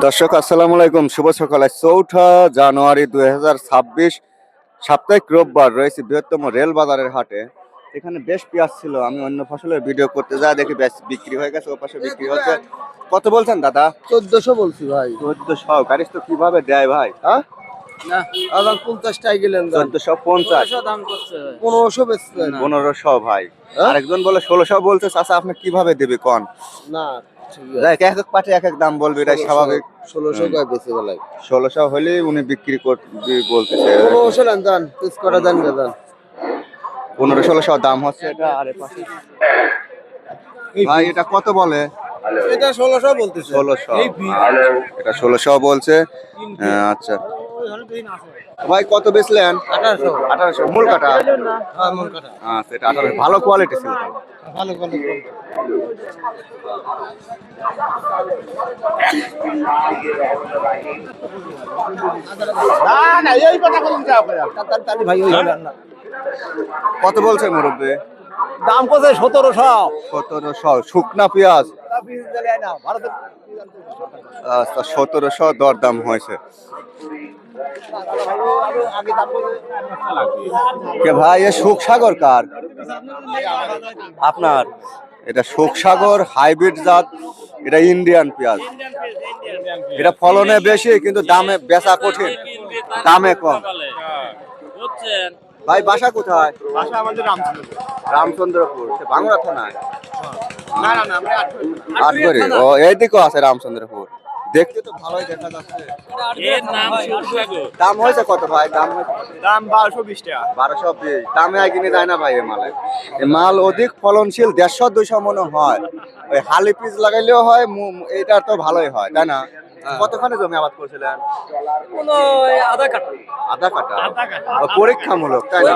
দর্শক আসসালামু আলাইকুম, শুভ সকাল। 4 জানুয়ারি 2026 সাপ্তাহিক রোববার রয়েছে বৃহত্তম রেল বাজারের হাটে। এখানে বেশ পেঁয়াজ ছিল, আমি অন্য ফসলের ভিডিও করতে যাই, দেখি বেশ বিক্রি হয়ে গেছে, ও পাশে বিক্রি হচ্ছে। কত বলছেন দাদা? 1400 বলছি ভাই। 1400 গাড়িস তো কিভাবে দেয় ভাই? হ্যাঁ না, আবার 50 টাই গেলেন। 1450 দাম করছে 1500 বেচছেন। 1500 ভাই। আরেকজন বলে 1600 বলছে। চাচা আপনি কিভাবে দেবে কোন? না এক এক পাটে এক এক দাম বলবে, এটাই স্বাভাবিক। 1600 কয় বেচে বেলায় 1600 হলে উনি বিক্রি করতে বলতেছে। 1500 নেন দান, পিস করা দেন দাদা। 1500-1600 দাম হচ্ছে এটা। আরে পাশে ভাই এটা কত বলে? এটা 1600 বলতেছে। 1600 এটা 1600 বলছে। আচ্ছা ভাই কত বেচলেন? 1800 মূল কাটা। হ্যাঁ মন কাটা। আচ্ছা এটা 1800 ভালো কোয়ালিটি ছিল তো। ভালো কোয়ালিটি। না এই কথা বলুন যাও তাড়াতাড়ি ভাই ওই না। কত বলছে মুরব্বি? দাম কত? 1700। 1700 শুকনা পেঁয়াজ। আচ্ছা 1700 দরদাম হয়েছে। কে ভাই এ সুখসাগর কার? আপনার? এটা সুখসাগর হাইব্রিড জাত, এটা ইন্ডিয়ান পেঁয়াজ। এটা ফলনে বেশি কিন্তু দামে বেচা কঠিন, দামে কম। ভাই বাসা কোথায়? বাসা আমাদের রামচন্দ্রপুর, সে ভাঙড়া থানায়। না না না আমরা আটগড়ি। ও এইদিকেও আছে রামচন্দ্রপুর। দেখতে তো ভালোই দেখা যাচ্ছে। এর নাম সুখসাগর। দাম হয়েছে কত ভাই? দাম হয়েছে দাম 1220 টাকা। 1220। দামে কিনে যায় না ভাই এ মালে। এ মাল অধিক ফলনশীল, 150-200 মনে হয়। ওই হালি পিস লাগাইলেও হয়, এটা তো ভালোই হয়, তাই না? কতখানি জমি আবাদ করছিলেন? আধা কাটা। আধা কাটা। ও পরীক্ষামূলক, তাই না?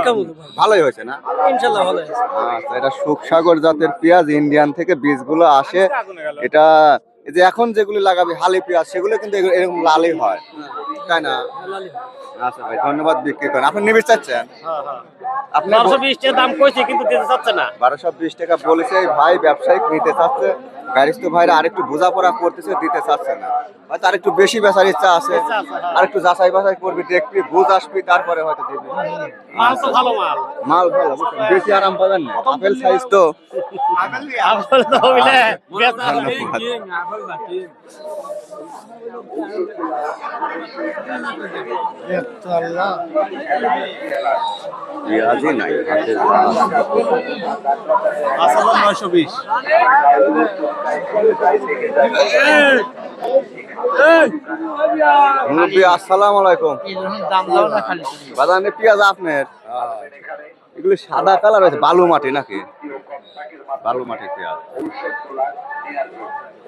ভালোই হয়েছে না? ইনশাআল্লাহ ভালো আছে। আচ্ছা এটা সুখসাগর জাতের পেঁয়াজ, ইন্ডিয়ান থেকে বীজগুলো আসে। এটা এই যে এখন যেগুলি লাগাবি হালি পেঁয়াজ, সেগুলো কিন্তু এরকম লালই হয়, তাই না? আচ্ছা ভাই ধন্যবাদ। বিক্রি করেন। আপনি নিবে চাচ্ছেন? আপনি 1220 টাকা দাম কইছে কিন্তু দিতে চাচ্ছে না। 1220 টাকা বলেছে এই ভাই, ব্যবসায়িক নিতে চাচ্ছে। গাড়িস্থ ভাইরা আরেকটু বোঝাপড়া করতেছে, দিতে চাচ্ছে না। হয়তো আরেকটু বেশি বেচার ইচ্ছা আছে, আরেকটু যাচাই বাছাই করবি, দেখবি বুঝ আসবি, তারপরে হয়তো দিবি। মাল তো ভালো মাল। মাল ভালো, বেশি আরাম পাবেন না। আপেল সাইজ তো। আপেল তো হইলে বেচা ধন্যবাদ। আপেল বাকি। পেঁয়াজই নাই হাতে। 5920। মুরব্বি আসসালামু আলাইকুম। দাম দাও না খালি। বাজারে পেঁয়াজ আপনার? এগুলো সাদা কালার হয়েছে, বালু মাটি নাকি? বালু মাটির পেঁয়াজ।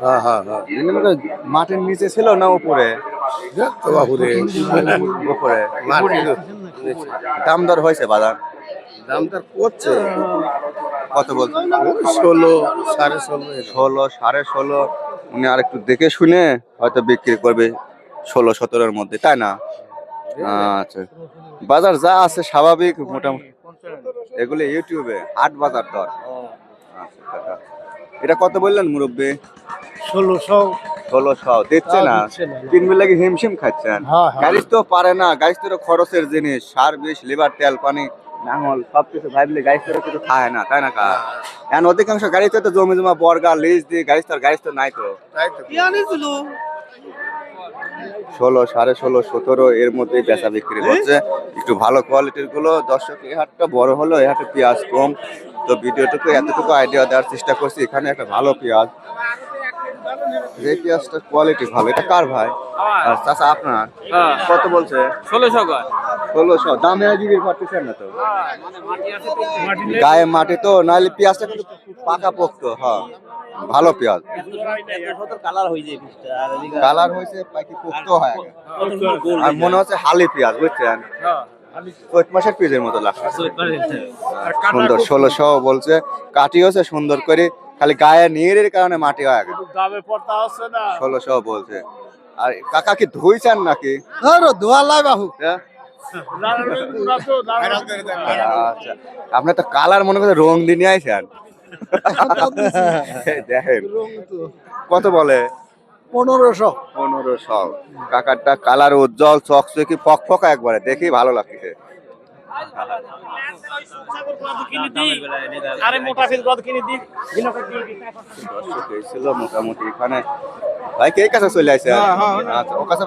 হ্যাঁ হ্যাঁ হ্যাঁ। মাটির নিচে ছিল না উপরে? উপরে। দাম দর হয়েছে বাজার? দামটা করছে কত বলছেন? 16, 16.5। 16, 16.5। উনি আর একটু দেখে শুনে হয়তো বিক্রি করবে 16-17-এর মধ্যে, তাই না? আচ্ছা বাজার যা আছে স্বাভাবিক মোটামুটি। এগুলো ইউটিউবে হাট বাজার দর। আচ্ছা এটা কত বললেন মুরব্বী? 1600। 1600 দিচ্ছে না? কিনবে লাগে হিমশিম খাচ্ছেন। গাড়িস তো পারে না, গাড়িস তো খরচের জিনিস, সার বিষ লিভার তেল পানি নাঙল সবকিছু ভাবলে গাড়িস তো কিছু খায় না, তাই না? এখন অধিকাংশ গাড়িতে তো জমি জমা বর্গা লিজ দিয়ে গাড়িস তো নাই তো। 16, 16.5, 17 এর মধ্যেই বেচা বিক্রি হচ্ছে। একটু ভালো কোয়ালিটির গুলো। দর্শক এই হাটটা বড় হলো, এই হাটে পেঁয়াজ কম, তো ভিডিওটুকু এতটুকু আইডিয়া দেওয়ার চেষ্টা করছি। এখানে একটা ভালো পেঁয়াজ, এই পেঁয়াজটার কোয়ালিটি ভালো। এটা কার ভাই? চাচা আপনার? কত বলছে? 1600 দামে বিক্রি করতেছেন না তো? গায়ে মাটি তো, নাহলে পেঁয়াজটা কিন্তু পাকা পোক্ত। হ্যাঁ ভালো পেঁয়াজ। কালার হয়েছে পাকি পোক্ত হয়, আর মনে হচ্ছে হালি পেঁয়াজ, বুঝছেন? চৈত মাসের পেঁয়াজের মতো লাগছে। সুন্দর 1600 বলছে। কাটি হচ্ছে সুন্দর করে, খালি গায়ে নিয়ের কারণে মাটি হয়ে গেছে। 1600 বলছে। আর কাকা কি ধুইছেন নাকি? ধোয়া লাই বাহু। আচ্ছা আপনার তো কালার মনে করছে রং দিয়ে নিয়ে আইছেন। এই দেখেন কত বলে 1500 1500। কাকারটা কালার উজ্জ্বল চকচকি ফকফকা একবারে দেখি ভালো লাগছে। আরে মোটা ফিল কত কিনে দি দর্শক এই ছিল মোটামুটি এখানে। ভাই কে কাছে চলে আসছে? আচ্ছা ও কাছে